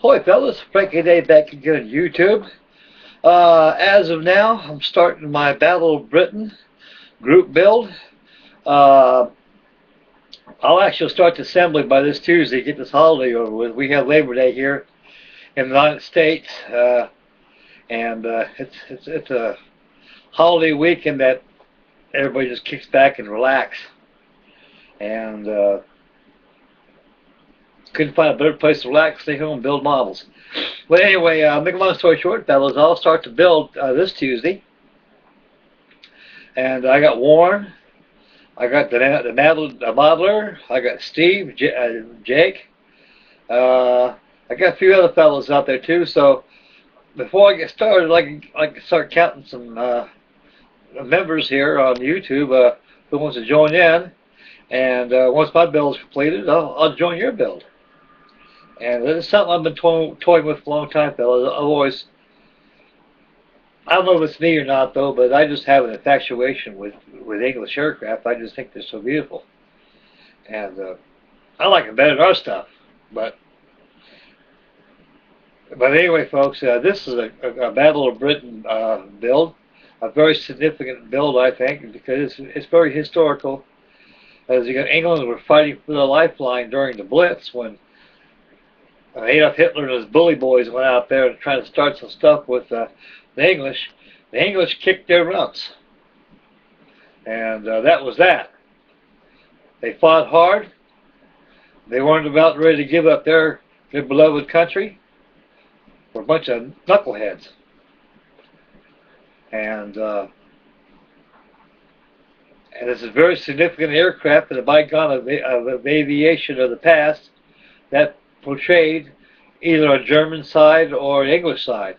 Ahoy fellas, Frankie back again on YouTube. As of now, I'm starting my Battle of Britton group build. Uh, I'll actually start the assembly by this Tuesday, get this holiday over with. We have Labor Day here in the United States, and it's a holiday weekend that everybody just kicks back and relax. And couldn't find a better place to relax, stay home, and build models. But anyway, make a long story short, fellas, I'll start to build this Tuesday. And I got Warren, I got the modeler, I got Steve, Jake. I got a few other fellows out there too. So before I get started, I can start counting some members here on YouTube who wants to join in. And once my build is completed, I'll join your build. And it's something I've been toying with for a long time, fellas. I don't know if it's me or not, though, but I just have an infatuation with English aircraft. I just think they're so beautiful. And I like them better than our stuff. But anyway, folks, this is a Battle of Britton build. A very significant build, I think, because it's very historical. As you got England were fighting for the lifeline during the Blitz when Adolf Hitler and his bully boys went out there and tried to start some stuff with the English. The English kicked their rumps. And that was that. They fought hard. They weren't about ready to give up their beloved country for a bunch of knuckleheads. And it's a very significant aircraft in the bygone of aviation of the past that portrayed either a German side or an English side.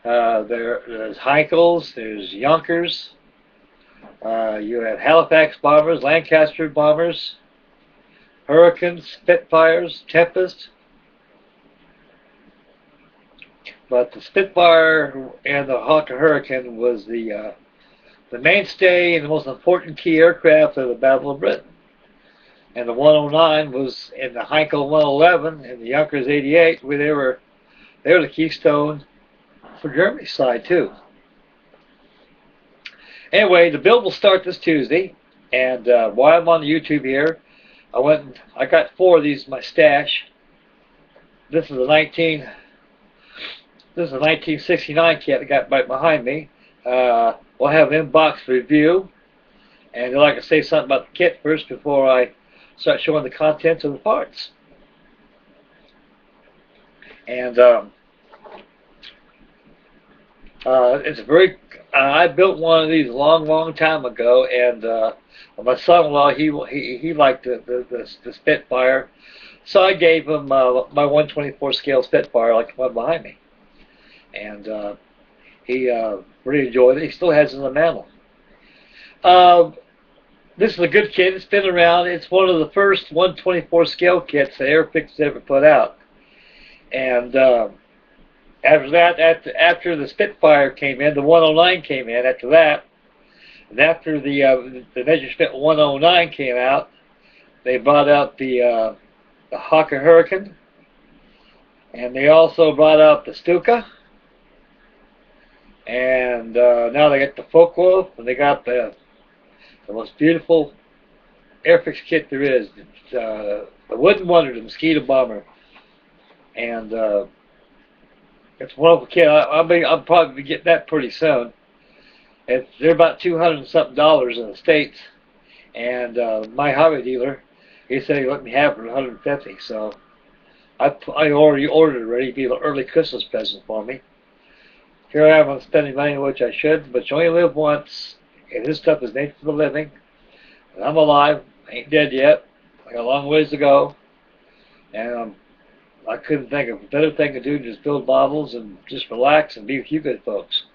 There's Heinkels, there's Junkers, you have Halifax bombers, Lancaster bombers, Hurricanes, Spitfires, Tempest. But the Spitfire and the Hawker Hurricane was the mainstay and the most important key aircraft of the Battle of Britton. And the 109 was in the Heinkel 111 and the Junkers 88, where they were the keystone for Germany's side too. Anyway, the build will start this Tuesday, and while I'm on the YouTube here, I got 4 of these in my stash. This is a 1969 kit I got right behind me. We'll have an inbox review, and I'd like to say something about the kit first before I start showing the contents of the parts. And it's a very. I built one of these a long time ago, and my son-in-law he liked the Spitfire, so I gave him my 1/24 scale Spitfire, like the one behind me, and he really enjoyed it. He still has it in the mantle. This is a good kit. It's been around. It's one of the first 1/24 scale kits that Airfix ever put out. And after that, after the Spitfire came in, the 109 came in. After that, and after the Messerschmitt 109 came out, they brought out the Hawker Hurricane, and they also brought out the Stuka. And now they got the Focke-Wulf, and they got the most beautiful Airfix kit there is. The Wooden Wonder, the Mosquito Bomber. And it's a wonderful kit. I'll probably be getting that pretty soon. They're about $200 and something in the States. And my hobby dealer, he said he let me have it for $150. So I already ordered it already. It'd be an early Christmas present for me. Here I am, I'm spending money, which I should, but you only live once. And this stuff is made for the living. And I'm alive. I ain't dead yet. I got a long ways to go. And I couldn't think of a better thing to do than just build models and just relax and be with you good folks.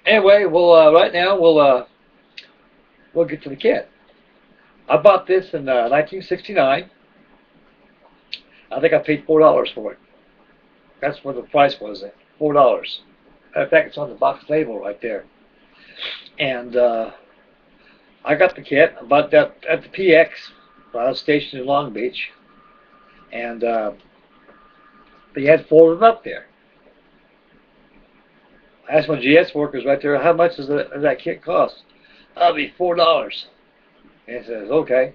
Anyway, right now we'll get to the kit. I bought this in 1969. I think I paid $4 for it. That's what the price was. $4. In fact, it's on the box label right there. And I got the kit. I bought that at the PX. I was stationed in Long Beach. And But you had 4 of them up there. I asked my GS workers right there, how much does that kit cost? That'll be $4. And he says, okay.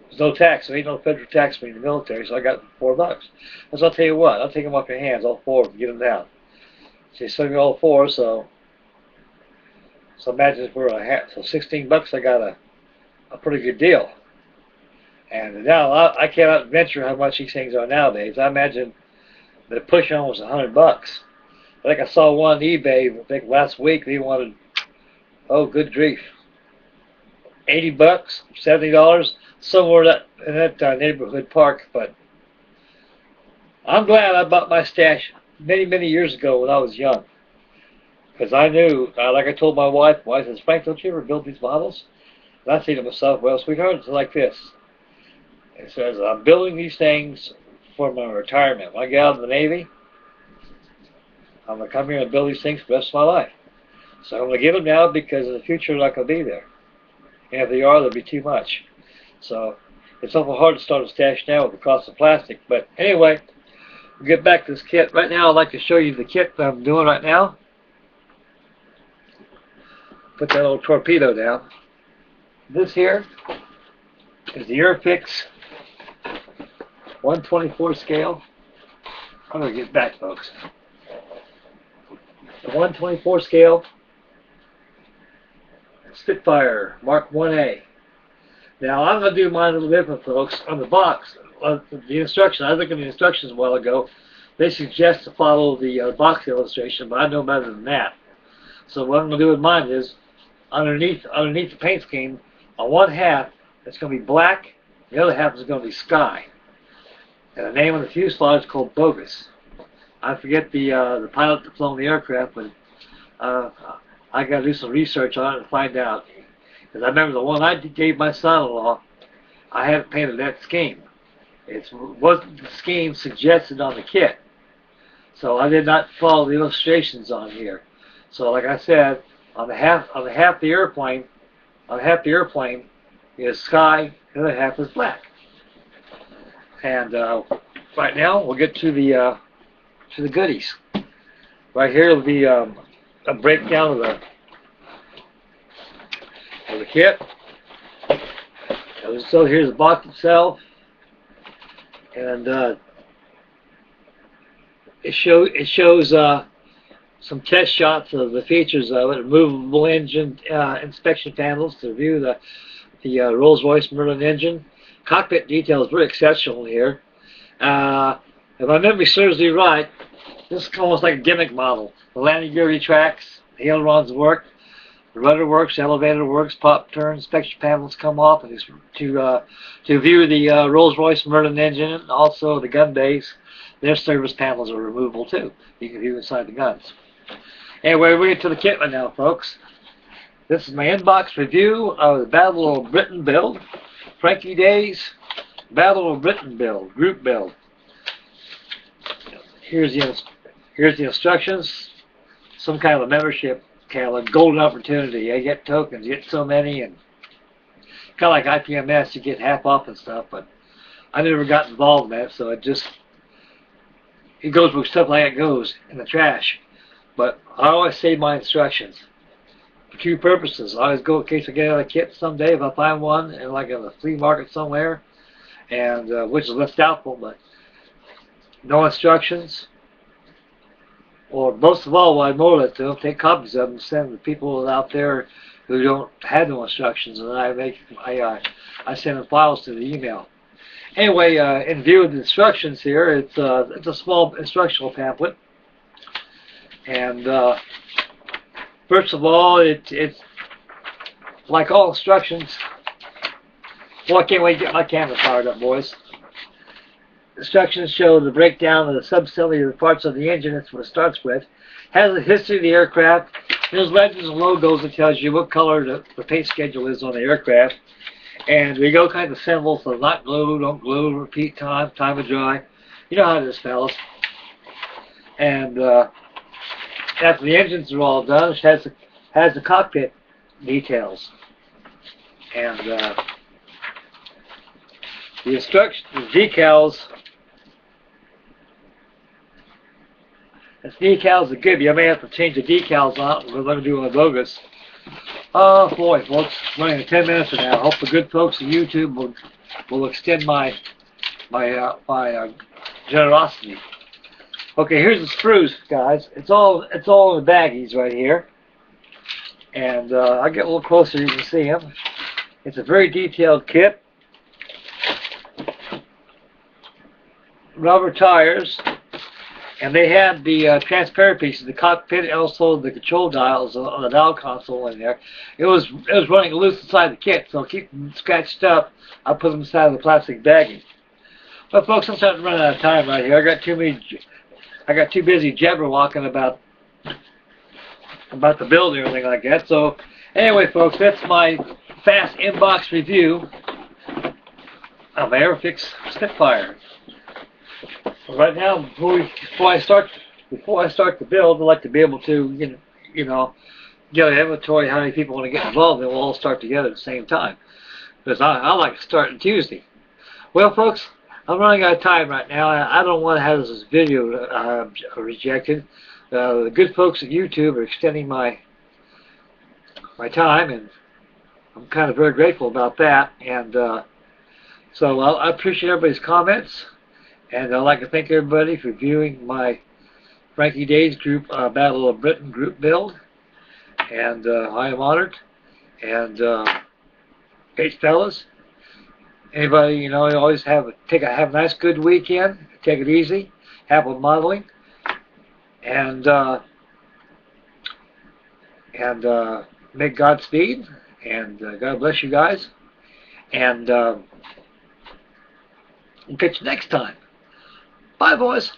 There's no tax. There ain't no federal tax for me in the military, so I got $4. I said, I'll tell you what. I'll take them off your hands, all 4 of them, get them down. So he sold me all 4, so imagine for so $16, I got a pretty good deal. And now I cannot venture how much these things are nowadays. I imagine they're pushing almost $100. I think I saw one on eBay, I think last week, they wanted, oh, good grief, $80, $70, somewhere in that neighborhood park. But I'm glad I bought my stash many, many years ago when I was young. Because I knew, like I told my wife, I says, Frank, don't you ever build these models? And I say to myself, well, sweetheart, it's like this. It says, I'm building these things for my retirement. When I get out of the Navy, I'm going to come here and build these things for the rest of my life. So I'm going to get them now because in the future they're not going to be there. And if they are, there'll be too much. So it's awful hard to start a stash now with the cost of plastic. But anyway, we'll get back to this kit. Right now I'd like to show you the kit that I'm doing right now. Put that old torpedo down. This here is the Airfix 124 scale. I'm going to get back, folks. The 124 scale Spitfire Mk1A. Now I'm going to do mine a little different, folks. On the box, the instructions, I looked at the instructions a while ago. They suggest to follow the box illustration, but I know better than that. So what I'm going to do with mine is, underneath the paint scheme, on one half it's going to be black, the other half is going to be sky. And the name of the fuselage is called Bogus. I forget the pilot that flown the aircraft, but I got to do some research on it and find out. Because I remember the one I gave my son-in-law, I had it painted that scheme. It wasn't the scheme suggested on the kit, so I did not follow the illustrations on here. So, like I said, on the half the airplane is sky, the other half is black. And right now we'll get to the goodies. Right here will be a breakdown of the kit. So here's the box itself, and it shows some test shots of the features of it. Removable engine inspection panels to view the Rolls-Royce Merlin engine. Cockpit detail is very exceptional here. If my memory serves me right, this is almost like a gimmick model. The landing gear retracts, the ailerons work, the rudder works, the elevator works, pop turn, inspection panels come off, and to view the Rolls-Royce Merlin engine, and also the gun base. Their service panels are removable too. You can view inside the guns. Anyway, we're getting to the kit right now, folks. This is my inbox review of the Battle of Britton build. Frankie Days, Battle of Britton build, group build. Here's the instructions. Some kind of a membership, kind of a golden opportunity. You get tokens, you get so many, and kind of like IPMS, you get half off and stuff. But I never got involved in that, so it goes with stuff like it goes in the trash. But I always save my instructions for two purposes. I always go in case I get out of a kit someday, if I find one in like a flea market somewhere, and which is less doubtful, but no instructions. Or most of all, what I more or less do, take copies of them and send them to people out there who don't have no instructions, and I send them files to the email. Anyway, in view of the instructions here, it's a small instructional pamphlet, and first of all, it's like all instructions. Well, I can't wait to get my camera fired up, boys. Instructions show the breakdown of the subcellular parts of the engine. That's what it starts with. Has the history of the aircraft. There's legends and logos that tells you what color the paint schedule is on the aircraft. And we go kind of symbols of not glue, don't glue, repeat time, time to dry. You know how it is, fellas. And after the engines are all done, it has the cockpit details. And the instructions, the decals This decals are good. You may have to change the decals on it. We're going to do a bogus. Oh boy, folks, running 10 minutes now. I hope the good folks at YouTube will extend my generosity. Okay, here's the screws, guys. It's all in the baggies right here, and I'll get a little closer. You can see them. It's a very detailed kit. Rubber tires, and they had the transparent pieces, the cockpit, and also the control dials on the dial console in there. It was running loose inside the kit, so keep them scratched up. I put them inside of the plastic baggie. Well, folks, I'm starting to run out of time right here. I got too busy jabberwalking about the build and everything like that. So, anyway, folks, that's my fast inbox review of Airfix Spitfire. Right now, before I start the build, I'd like to be able to, you know, get an inventory how many people want to get involved, and we'll all start together at the same time. Because I like to start on Tuesday. Well, folks, I'm running out of time right now. I don't want to have this video rejected. The good folks at YouTube are extending my time, and I'm kind of very grateful about that. And so I appreciate everybody's comments. And I'd like to thank everybody for viewing my Frankie Days group Battle of Britton group build. And I am honored. And hey, fellas, anybody, you know, you always have a nice good weekend. Take it easy. Happy modeling. And make Godspeed. And God bless you guys. And we'll catch you next time. Bye, boys.